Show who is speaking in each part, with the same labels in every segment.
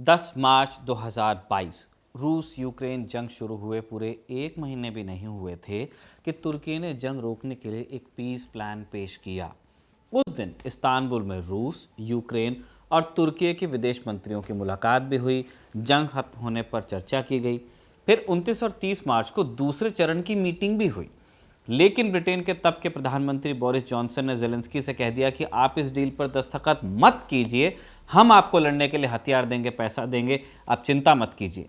Speaker 1: 10 मार्च 2022 रूस यूक्रेन जंग शुरू हुए पूरे एक महीने भी नहीं हुए थे कि तुर्की ने जंग रोकने के लिए एक पीस प्लान पेश किया। उस दिन इस्तांबुल में रूस, यूक्रेन और तुर्की के विदेश मंत्रियों की मुलाकात भी हुई। जंग खत्म होने पर चर्चा की गई। फिर 29 और 30 मार्च को दूसरे चरण की मीटिंग भी हुई। लेकिन ब्रिटेन के तब के प्रधानमंत्री बोरिस जॉनसन ने जेलेंस्की से कह दिया कि आप इस डील पर दस्तखत मत कीजिए, हम आपको लड़ने के लिए हथियार देंगे, पैसा देंगे, आप चिंता मत कीजिए।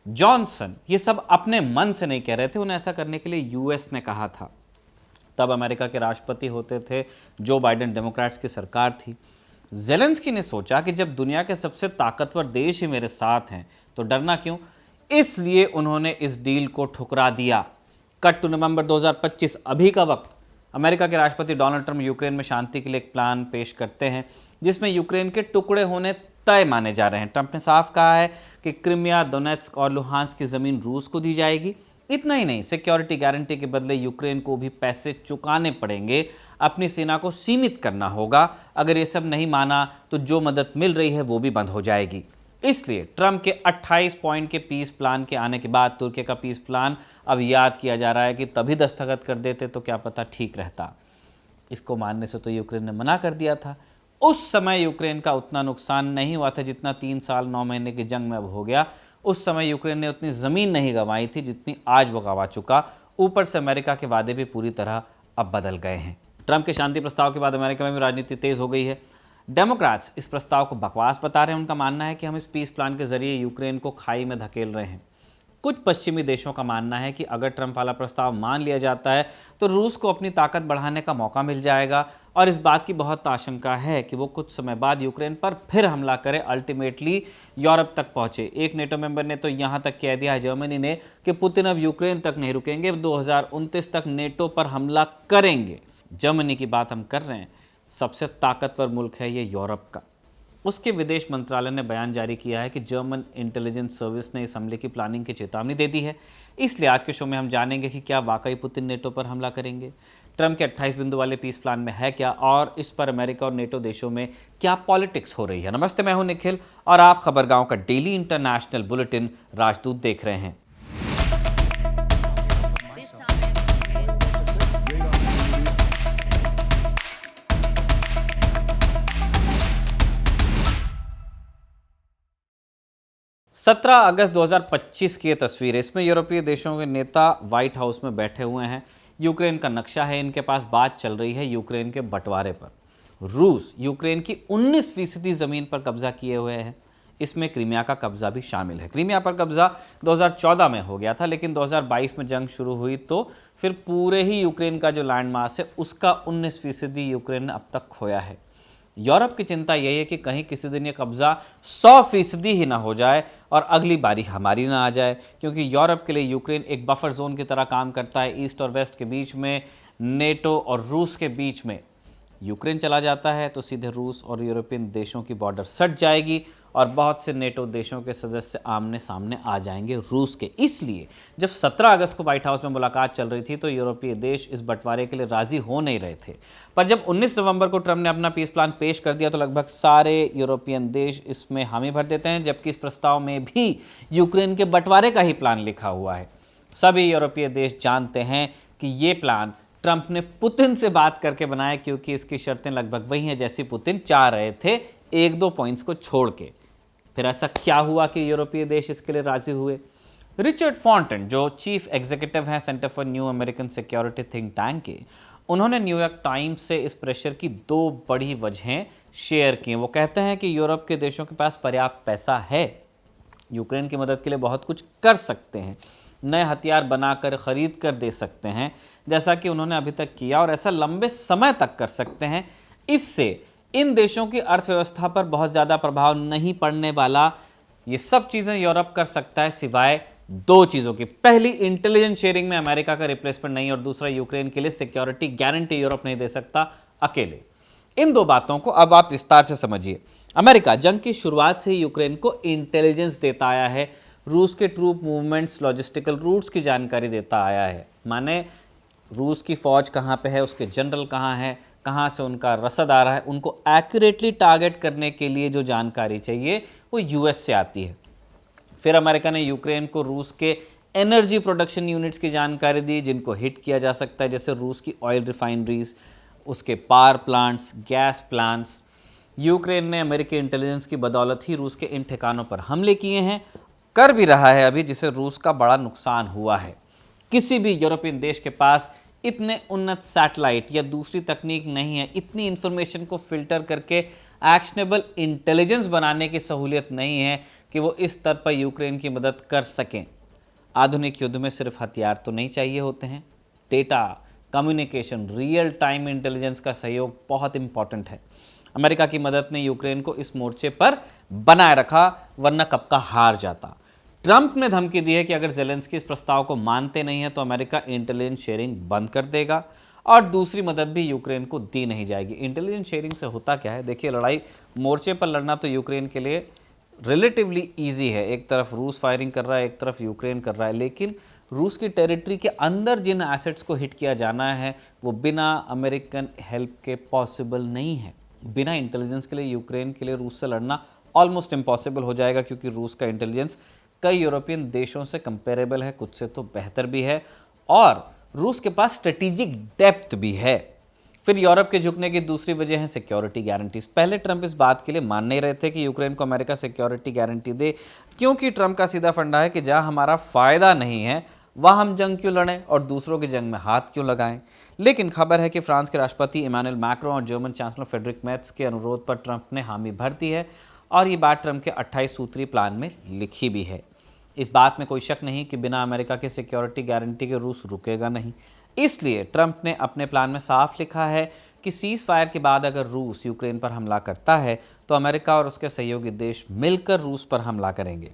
Speaker 1: जॉनसन ये सब अपने मन से नहीं कह रहे थे, उन्हें ऐसा करने के लिए यूएस ने कहा था। तब अमेरिका के राष्ट्रपति होते थे जो बाइडेन, डेमोक्रेट्स की सरकार थी। जेलेंस्की ने सोचा कि जब दुनिया के सबसे ताकतवर देश ही मेरे साथ हैं तो डरना क्यों, इसलिए उन्होंने इस डील को ठुकरा दिया। कट टू नवंबर 2025, अभी का वक्त। अमेरिका के राष्ट्रपति डोनाल्ड ट्रंप यूक्रेन में शांति के लिए एक प्लान पेश करते हैं जिसमें यूक्रेन के टुकड़े होने तय माने जा रहे हैं। ट्रंप ने साफ कहा है कि क्रिमिया, दोनेत्स्क और लुहांस्क की जमीन रूस को दी जाएगी। इतना ही नहीं, सिक्योरिटी गारंटी के बदले यूक्रेन को भी पैसे चुकाने पड़ेंगे, अपनी सेना को सीमित करना होगा। अगर ये सब नहीं माना तो जो मदद मिल रही है वो भी बंद हो जाएगी। इसलिए ट्रंप के 28 पॉइंट के पीस प्लान के आने के बाद तुर्की का पीस प्लान अब याद किया जा रहा है कि तभी दस्तखत कर देते तो क्या पता ठीक रहता। इसको मानने से तो यूक्रेन ने मना कर दिया था। उस समय यूक्रेन का उतना नुकसान नहीं हुआ था जितना 3 साल 9 महीने की जंग में अब हो गया। उस समय यूक्रेन ने उतनी ज़मीन नहीं गंवाई थी जितनी आज वो गंवा चुका। ऊपर से अमेरिका के वादे भी पूरी तरह अब बदल गए हैं। ट्रंप के शांति प्रस्ताव के बाद अमेरिका में भी राजनीति तेज हो गई है। डेमोक्रेट्स इस प्रस्ताव को बकवास बता रहे हैं। उनका मानना है कि हम इस पीस प्लान के जरिए यूक्रेन को खाई में धकेल रहे हैं। कुछ पश्चिमी देशों का मानना है कि अगर ट्रंप वाला प्रस्ताव मान लिया जाता है तो रूस को अपनी ताकत बढ़ाने का मौका मिल जाएगा और इस बात की बहुत आशंका है कि वो कुछ समय बाद यूक्रेन पर फिर हमला करे, अल्टीमेटली यूरोप तक पहुंचे। एक नेटो मेंबर ने तो यहां तक कह दिया है, जर्मनी ने, कि पुतिन अब यूक्रेन तक नहीं रुकेंगे, 2029 तक नेटो पर हमला करेंगे। जर्मनी की बात हम कर रहे हैं, सबसे ताकतवर मुल्क है ये यूरोप का। उसके विदेश मंत्रालय ने बयान जारी किया है कि जर्मन इंटेलिजेंस सर्विस ने इस हमले की प्लानिंग की चेतावनी दे दी है। इसलिए आज के शो में हम जानेंगे कि क्या वाकई पुतिन नेटो पर हमला करेंगे, ट्रंप के 28 बिंदु वाले पीस प्लान में है क्या, और इस पर अमेरिका और नेटो देशों में क्या पॉलिटिक्स हो रही है। नमस्ते, मैं हूं निखिल और आप खबरगांव का डेली इंटरनेशनल बुलेटिन राजदूत देख रहे हैं। 17 अगस्त 2025 की ये तस्वीर है। इसमें यूरोपीय देशों के नेता व्हाइट हाउस में बैठे हुए हैं। यूक्रेन का नक्शा है इनके पास। बात चल रही है यूक्रेन के बंटवारे पर। रूस यूक्रेन की 19% ज़मीन पर कब्जा किए हुए है। इसमें क्रीमिया का कब्जा भी शामिल है। क्रीमिया पर कब्जा 2014 में हो गया था, लेकिन 2022 में जंग शुरू हुई तो फिर पूरे ही यूक्रेन का जो लैंड मास है उसका 19% यूक्रेन ने अब तक खोया है। यूरोप की चिंता यही है कि कहीं किसी दिन ये कब्जा 100% ही ना हो जाए और अगली बारी हमारी ना आ जाए, क्योंकि यूरोप के लिए यूक्रेन एक बफर जोन की तरह काम करता है। ईस्ट और वेस्ट के बीच में, नेटो और रूस के बीच में यूक्रेन चला जाता है तो सीधे रूस और यूरोपियन देशों की बॉर्डर सट जाएगी और बहुत से नेटो देशों के सदस्य आमने सामने आ जाएंगे रूस के। इसलिए जब 17 अगस्त को व्हाइट हाउस में मुलाकात चल रही थी तो यूरोपीय देश इस बंटवारे के लिए राजी हो नहीं रहे थे। पर जब 19 नवंबर को ट्रंप ने अपना पीस प्लान पेश कर दिया तो लगभग सारे यूरोपियन देश इसमें हामी भर देते हैं, जबकि इस प्रस्ताव में भी यूक्रेन के बंटवारे का ही प्लान लिखा हुआ है। सभी यूरोपीय देश जानते हैं कि ये प्लान ट्रंप ने पुतिन से बात करके बनाया, क्योंकि इसकी शर्तें लगभग वही हैं जैसी पुतिन चाह रहे थे, 1-2 पॉइंट्स को छोड़ के। फिर ऐसा क्या हुआ कि यूरोपीय देश इसके लिए राजी हुए? रिचर्ड फॉन्टन, जो चीफ एग्जीक्यूटिव हैं centre for new American security think tank के, उन्होंने न्यूयॉर्क टाइम्स से इस प्रेशर की 2 बड़ी वजहें शेयर की। वो कहते हैं कि यूरोप के देशों के पास पर्याप्त पैसा है, यूक्रेन की मदद के लिए बहुत कुछ कर सकते हैं, नए हथियार बनाकर खरीद कर दे सकते हैं जैसा कि उन्होंने अभी तक किया, और ऐसा लंबे समय तक कर सकते हैं। इससे इन देशों की अर्थव्यवस्था पर बहुत ज़्यादा प्रभाव नहीं पड़ने वाला। ये सब चीज़ें यूरोप कर सकता है सिवाय 2 चीज़ों की। पहली, इंटेलिजेंस शेयरिंग में अमेरिका का रिप्लेसमेंट नहीं, और दूसरा, यूक्रेन के लिए सिक्योरिटी गारंटी यूरोप नहीं दे सकता अकेले। इन 2 बातों को अब आप विस्तार से समझिए। अमेरिका जंग की शुरुआत से ही यूक्रेन को इंटेलिजेंस देता आया है, रूस के ट्रूप मूवमेंट्स, लॉजिस्टिकल रूट्स की जानकारी देता आया है। माने रूस की फौज कहाँ पे है, उसके जनरल कहाँ है, कहाँ से उनका रसद आ रहा है, उनको एक्यूरेटली टारगेट करने के लिए जो जानकारी चाहिए वो यूएस से आती है। फिर अमेरिका ने यूक्रेन को रूस के एनर्जी प्रोडक्शन यूनिट्स की जानकारी दी जिनको हिट किया जा सकता है, जैसे रूस की ऑयल रिफाइनरीज, उसके power plants, gas plants. Ukraine ने अमेरिकी इंटेलिजेंस की बदौलत ही रूस के इन ठिकानों पर हमले किए हैं, कर भी रहा है अभी, जिससे रूस का बड़ा नुकसान हुआ है। किसी भी यूरोपियन देश के पास इतने उन्नत सैटेलाइट या दूसरी तकनीक नहीं है, इतनी इंफॉर्मेशन को फिल्टर करके एक्शनेबल इंटेलिजेंस बनाने की सहूलियत नहीं है कि वो इस स्तर पर यूक्रेन की मदद कर सकें। आधुनिक युद्ध में सिर्फ हथियार तो नहीं चाहिए होते हैं, data, communication, real time intelligence का सहयोग बहुत इंपॉर्टेंट है। अमेरिका की मदद ने यूक्रेन को इस मोर्चे पर बनाए रखा, वरना कब का हार जाता। ट्रंप ने धमकी दी है कि अगर जेलेंस्की इस प्रस्ताव को मानते नहीं है तो अमेरिका इंटेलिजेंस शेयरिंग बंद कर देगा और दूसरी मदद भी यूक्रेन को दी नहीं जाएगी। इंटेलिजेंस शेयरिंग से होता क्या है, देखिए, लड़ाई मोर्चे पर लड़ना तो यूक्रेन के लिए रिलेटिवली ईजी है। एक तरफ रूस फायरिंग कर रहा है, एक तरफ यूक्रेन कर रहा है, लेकिन रूस की टेरिटरी के अंदर जिन एसेट्स को हिट किया जाना है वो बिना अमेरिकन हेल्प के पॉसिबल नहीं है। बिना इंटेलिजेंस के लिए यूक्रेन के लिए रूस से लड़ना ऑलमोस्ट इम्पॉसिबल हो जाएगा, क्योंकि रूस का इंटेलिजेंस कई यूरोपियन देशों से कंपेरेबल है, कुछ से तो बेहतर भी है, और रूस के पास स्ट्रेटेजिक डेप्थ भी है। फिर यूरोप के झुकने की दूसरी वजह है सिक्योरिटी गारंटीज। पहले ट्रंप इस बात के लिए मान नहीं रहे थे कि यूक्रेन को अमेरिका सिक्योरिटी गारंटी दे, क्योंकि ट्रंप का सीधा फंडा है कि जहां हमारा फायदा नहीं है वहां हम जंग क्यों लड़ें और दूसरों की जंग में हाथ क्यों लगाएं। लेकिन खबर है कि फ्रांस के राष्ट्रपति इमानुएल मैक्रों और जर्मन चांसलर फ्रेडरिक मेर्ज के अनुरोध पर ट्रंप ने हामी भर दी है, और ये बात ट्रंप के 28 सूत्री प्लान में लिखी भी है। इस बात में कोई शक नहीं कि बिना अमेरिका की सिक्योरिटी गारंटी के रूस रुकेगा नहीं। इसलिए ट्रंप ने अपने प्लान में साफ लिखा है कि सीज फायर के बाद अगर रूस यूक्रेन पर हमला करता है तो अमेरिका और उसके सहयोगी देश मिलकर रूस पर हमला करेंगे।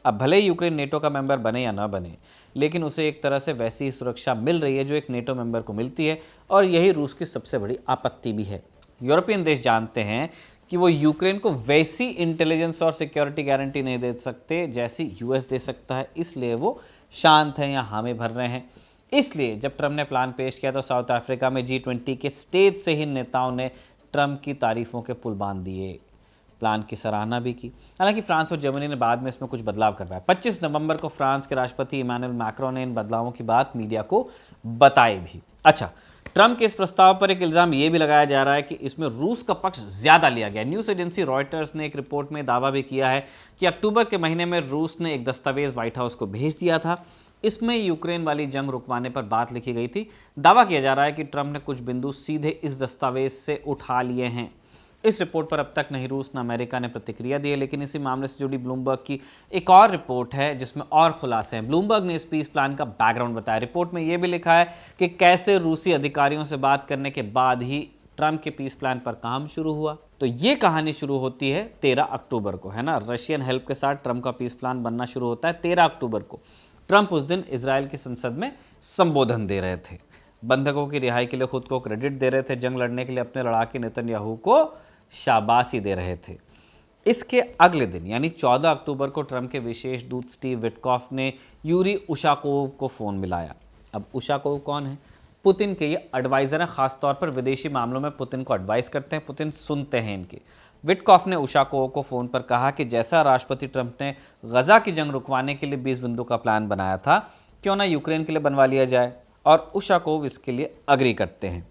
Speaker 1: अब भले ही यूक्रेन नेटो का मेंबर बने या ना बने, लेकिन उसे एक तरह से वैसी ही सुरक्षा मिल रही है जो एक नेटो मेंबर को मिलती है, और यही रूस की सबसे बड़ी आपत्ति भी है। यूरोपियन देश जानते हैं कि वो यूक्रेन को वैसी इंटेलिजेंस और सिक्योरिटी गारंटी नहीं दे सकते जैसी यूएस दे सकता है, इसलिए वो शांत हैं या हामी भर रहे हैं। इसलिए जब ट्रंप ने प्लान पेश किया तो साउथ अफ्रीका में G20 के स्टेज से ही नेताओं ने ट्रंप की तारीफों के पुल बांध दिए, प्लान की सराहना भी की। हालांकि फ्रांस और जर्मनी ने बाद में इसमें कुछ बदलाव करवाया। 25 नवंबर को फ्रांस के राष्ट्रपति इमानुएल मैक्रों ने इन बदलावों की बात मीडिया को बताई भी। अच्छा, ट्रंप के इस प्रस्ताव पर एक इल्जाम यह भी लगाया जा रहा है कि इसमें रूस का पक्ष ज्यादा लिया गया। न्यूज एजेंसी रॉयटर्स ने एक रिपोर्ट में दावा भी किया है कि अक्टूबर के महीने में रूस ने एक दस्तावेज व्हाइट हाउस को भेज दिया था। इसमें यूक्रेन वाली जंग रुकवाने पर बात लिखी गई थी। दावा किया जा रहा है कि ट्रंप ने कुछ बिंदु सीधे इस दस्तावेज से उठा लिए हैं। इस रिपोर्ट पर अब तक नहीं रूस न अमेरिका ने प्रतिक्रिया दी है, लेकिन इसी मामले से जुड़ी ब्लूमबर्ग की एक और रिपोर्ट है जिसमें और खुलासे हैं। ब्लूमबर्ग ने इस पीस प्लान का बैकग्राउंड बताया। रिपोर्ट में यह भी लिखा है कि कैसे रूसी अधिकारियों से बात करने के बाद ही ट्रंप के पीस प्लान पर काम शुरू हुआ। तो ये कहानी शुरू होती है 13 अक्टूबर को, है ना। रशियन हेल्प के साथ ट्रंप का पीस प्लान बनना शुरू होता है 13 अक्टूबर को। ट्रंप उस दिन इजराइल की संसद में संबोधन दे रहे थे, बंधकों की रिहाई के लिए खुद को क्रेडिट दे रहे थे, जंग लड़ने के लिए अपने लड़ाके नेतन्याहू को शाबाशी दे रहे थे। इसके अगले दिन यानी 14 अक्टूबर को ट्रंप के विशेष दूत स्टीव विटकॉफ ने यूरी उशाकोव को फ़ोन मिलाया। अब उशाकोव कौन है? पुतिन के ये एडवाइज़र हैं, ख़ासतौर पर विदेशी मामलों में पुतिन को एडवाइस करते हैं, पुतिन सुनते हैं इनकी। विटकॉफ ने उशाकोव को फ़ोन पर कहा कि जैसा राष्ट्रपति ट्रंप ने गज़ा की जंग रुकवाने के लिए 20 बिंदु का प्लान बनाया था, क्यों ना यूक्रेन के लिए बनवा लिया जाए, और उशाकोव इसके लिए अग्री करते हैं।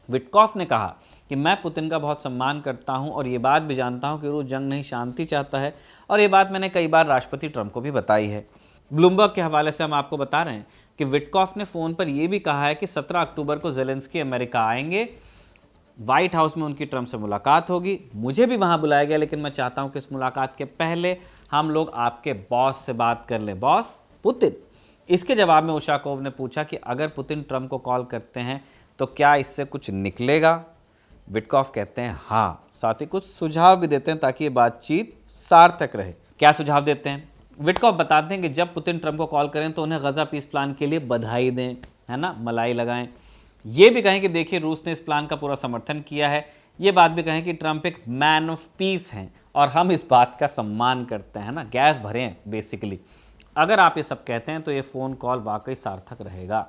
Speaker 1: विटकॉफ ने कहा कि मैं पुतिन का बहुत सम्मान करता हूं और ये बात भी जानता हूं कि रूस जंग नहीं शांति चाहता है, और ये बात मैंने कई बार राष्ट्रपति ट्रंप को भी बताई है। ब्लूमबर्ग के हवाले से हम आपको बता रहे हैं कि विटकॉफ ने फ़ोन पर यह भी कहा है कि 17 अक्टूबर को जेलेंस्की अमेरिका आएंगे, व्हाइट हाउस में उनकी ट्रंप से मुलाकात होगी। मुझे भी वहाँ बुलाया गया, लेकिन मैं चाहता हूँ कि इस मुलाकात के पहले हम लोग आपके बॉस से बात कर लें। Boss Putin. इसके जवाब में उशाकोव ने पूछा कि अगर पुतिन ट्रंप को कॉल करते हैं तो क्या इससे कुछ निकलेगा? विटकॉफ कहते हैं हाँ, साथ ही कुछ सुझाव भी देते हैं ताकि ये बातचीत सार्थक रहे। क्या सुझाव देते हैं? विटकॉफ बताते हैं कि जब पुतिन ट्रंप को कॉल करें तो उन्हें गजा पीस प्लान के लिए बधाई दें, है ना, मलाई लगाएं। ये भी कहें कि देखिए रूस ने इस प्लान का पूरा समर्थन किया है। ये बात भी कहें कि ट्रंप एक मैन ऑफ पीस हैं और हम इस बात का सम्मान करते हैं ना, गैस भरें बेसिकली। अगर आप ये सब कहते हैं तो ये फ़ोन कॉल वाकई सार्थक रहेगा।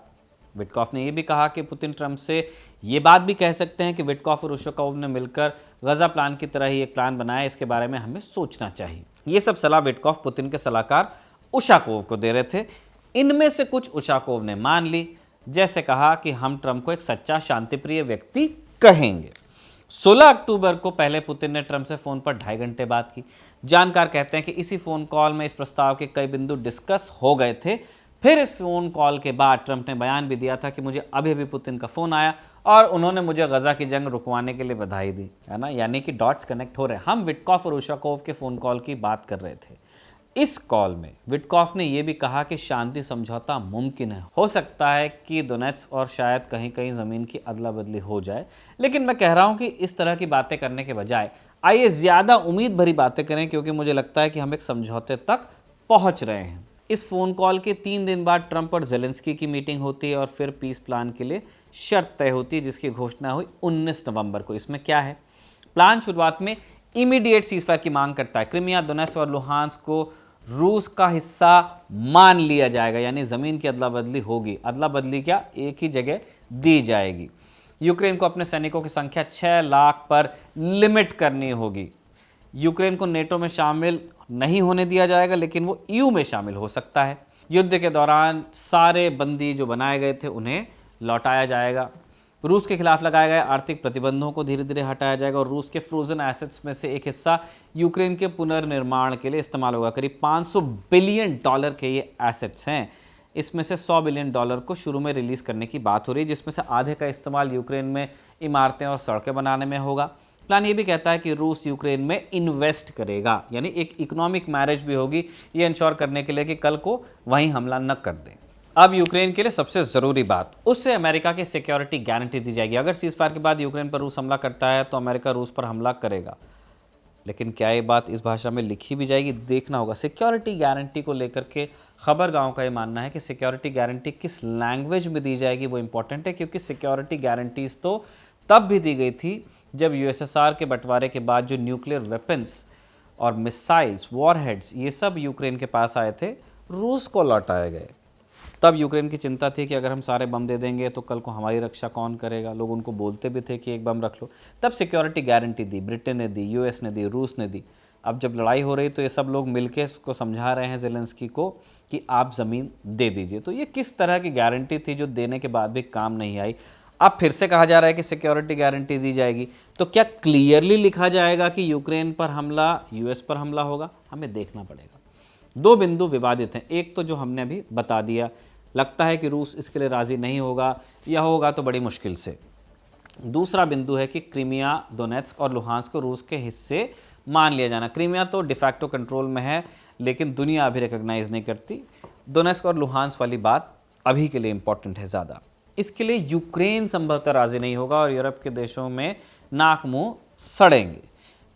Speaker 1: विटकॉफ ने यह भी कहा कि पुतिन ट्रंप से ये बात भी कह सकते हैं कि विटकॉफ और उशकोव ने मिलकर गजा प्लान की तरह ही एक प्लान बनाया, इसके बारे में हमें सोचना चाहिए। ये सब सलाह विटकॉफ पुतिन के सलाहकार उशाकोव को दे रहे थे। इनमें से कुछ उशाकोव ने मान ली, जैसे कहा कि हम ट्रंप को एक सच्चा शांतिप्रिय व्यक्ति कहेंगे। 16 अक्टूबर को पहले पुतिन ने ट्रंप से फोन पर 2.5 घंटे बात की। जानकार कहते हैं कि इसी फोन कॉल में इस प्रस्ताव के कई बिंदु डिस्कस हो गए थे। फिर इस फोन कॉल के बाद ट्रंप ने बयान भी दिया था कि मुझे अभी अभी पुतिन का फोन आया और उन्होंने मुझे गजा की जंग रुकवाने के लिए बधाई दी, है ना, यानी कि डॉट्स कनेक्ट हो रहे हैं। हम विटकॉफ और उशाकोव के फोन कॉल की बात कर रहे थे। इस कॉल में विटकॉफ ने यह भी कहा कि शांति समझौता मुमकिन है, हो सकता है कि दोनेत्स्क और शायद कहीं कहीं जमीन की अदला बदली हो जाए, लेकिन मैं कह रहा हूं कि इस तरह की बातें करने के बजाय आइए ज्यादा उम्मीद भरी बातें करें, क्योंकि मुझे लगता है कि हम एक समझौते तक पहुंच रहे हैं। इस फोन कॉल के 3 दिन बाद ट्रंप और जेलेंस्की की मीटिंग होती है और फिर पीस प्लान के लिए शर्त तय होती है, जिसकी घोषणा हुई 19 नवंबर को। इसमें क्या है? प्लान शुरुआत में इमीडिएट सीजफायर की मांग करता है। क्रीमिया, दोनेत्स्क और लुहांस्क को रूस का हिस्सा मान लिया जाएगा, यानी जमीन की अदला बदली होगी। अदला बदली क्या, एक ही जगह दी जाएगी। यूक्रेन को अपने सैनिकों की संख्या 6 लाख पर लिमिट करनी होगी। यूक्रेन को नेटो में शामिल नहीं होने दिया जाएगा, लेकिन वो ईयू में शामिल हो सकता है। युद्ध के दौरान सारे बंदी जो बनाए गए थे उन्हें लौटाया जाएगा। रूस के खिलाफ लगाए गए आर्थिक प्रतिबंधों को धीरे धीरे हटाया जाएगा और रूस के फ्रोजन एसेट्स में से एक हिस्सा यूक्रेन के पुनर्निर्माण के लिए इस्तेमाल होगा। करीब $500 बिलियन के ये एसेट्स हैं। इसमें से $100 बिलियन को शुरू में रिलीज करने की बात हो रही है, जिसमें से आधे का इस्तेमाल यूक्रेन में इमारतें और सड़कें बनाने में होगा। प्लान ये भी कहता है कि रूस यूक्रेन में इन्वेस्ट करेगा, यानी एक इकोनॉमिक मैरिज भी होगी, ये इंश्योर करने के लिए कि कल को वहीं हमला न कर दें। अब यूक्रेन के लिए सबसे ज़रूरी बात, उससे अमेरिका की सिक्योरिटी गारंटी दी जाएगी। अगर सीज़फायर के बाद यूक्रेन पर रूस हमला करता है तो अमेरिका रूस पर हमला करेगा। लेकिन क्या ये बात इस भाषा में लिखी भी जाएगी, देखना होगा। सिक्योरिटी गारंटी को लेकर के खबरगाहों का ये मानना है कि सिक्योरिटी गारंटी किस लैंग्वेज में दी जाएगी वो इंपॉर्टेंट है, क्योंकि सिक्योरिटी गारंटीज तो तब भी दी गई थी जब यूएसएसआर के बंटवारे के बाद जो न्यूक्लियर वेपन्स और मिसाइल्स, वॉरहेड्स, ये सब यूक्रेन के पास आए थे, रूस को लौटाए गए। तब यूक्रेन की चिंता थी कि अगर हम सारे बम दे देंगे तो कल को हमारी रक्षा कौन करेगा। लोग उनको बोलते भी थे कि एक बम रख लो। तब सिक्योरिटी गारंटी दी, ब्रिटेन ने दी, यूएस ने दी, रूस ने दी। अब जब लड़ाई हो रही तो ये सब लोग मिलकर इसको समझा रहे हैं जेलेंस्की को कि आप ज़मीन दे दीजिए। तो ये किस तरह की गारंटी थी जो देने के बाद भी काम नहीं आई। अब फिर से कहा जा रहा है कि सिक्योरिटी गारंटी दी जाएगी, तो क्या क्लियरली लिखा जाएगा कि यूक्रेन पर हमला, यूएस पर हमला होगा? हमें देखना पड़ेगा। 2 बिंदु विवादित हैं। एक तो जो हमने अभी बता दिया, लगता है कि रूस इसके लिए राज़ी नहीं होगा, या होगा तो बड़ी मुश्किल से। दूसरा बिंदु है कि क्रीमिया, दोनेत्स्क और लुहांस्क को रूस के हिस्से मान लिया जाना। क्रीमिया तो डिफैक्टो कंट्रोल में है, लेकिन दुनिया अभी रिकॉग्नाइज नहीं करती। दोनेत्स्क और लुहांस्क वाली बात अभी के लिए इंपॉर्टेंट है ज़्यादा। इसके लिए यूक्रेन संभवतः राज़ी नहीं होगा और यूरोप के देशों में नाक मुंह सड़ेंगे।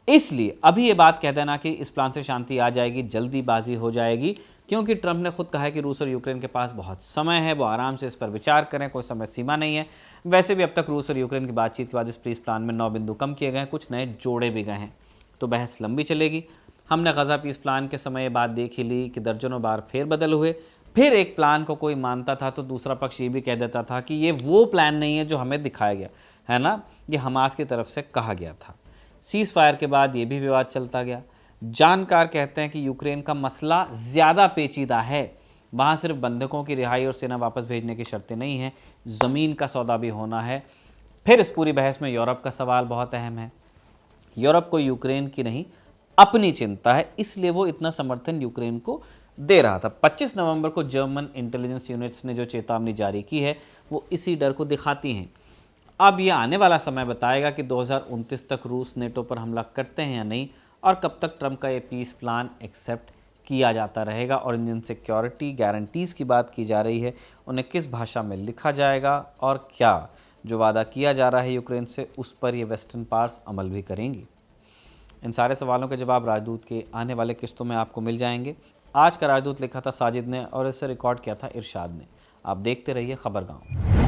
Speaker 1: इसलिए अभी ये बात कह देना कि इस प्लान से शांति आ जाएगी, जल्दीबाजी हो जाएगी, क्योंकि ट्रंप ने खुद कहा है कि रूस और यूक्रेन के पास बहुत समय है, वो आराम से इस पर विचार करें, कोई समय सीमा नहीं है। वैसे भी अब तक रूस और यूक्रेन की बातचीत के बाद इस पीस प्लान में 9 बिंदु कम किए गए हैं, कुछ नए जोड़े भी गए हैं, तो बहस लंबी चलेगी। हमने गजा पीस प्लान के समय ये बात देख ही ली कि दर्जनों बार फेरबदल हुए। फिर एक प्लान को कोई मानता था तो दूसरा पक्ष ये भी कह देता था कि ये वो प्लान नहीं है जो हमें दिखाया गया है ना, ये हमास की तरफ से कहा गया था। सीज़ फायर के बाद ये भी विवाद चलता गया। जानकार कहते हैं कि यूक्रेन का मसला ज़्यादा पेचीदा है। वहाँ सिर्फ बंधकों की रिहाई और सेना वापस भेजने की शर्तें नहीं हैं, ज़मीन का सौदा भी होना है। फिर इस पूरी बहस में यूरोप का सवाल बहुत अहम है। यूरोप को यूक्रेन की नहीं अपनी चिंता है, इसलिए वो इतना समर्थन यूक्रेन को दे रहा था। 25 नवंबर को जर्मन इंटेलिजेंस यूनिट्स ने जो चेतावनी जारी की है वो इसी डर को दिखाती हैं। अब ये आने वाला समय बताएगा कि 2029 तक रूस नेटो पर हमला करते हैं या नहीं, और कब तक ट्रंप का ये पीस प्लान एक्सेप्ट किया जाता रहेगा, और जिन सिक्योरिटी गारंटीज़ की बात की जा रही है उन्हें किस भाषा में लिखा जाएगा, और क्या जो वादा किया जा रहा है यूक्रेन से उस पर ये वेस्टर्न पावर्स अमल भी करेंगी। इन सारे सवालों के जवाब राजदूत के आने वाले किस्तों में आपको मिल जाएंगे। आज का राजदूत लिखा था साजिद ने और इसे रिकॉर्ड किया था इरशाद ने। आप देखते रहिए खबरगांव।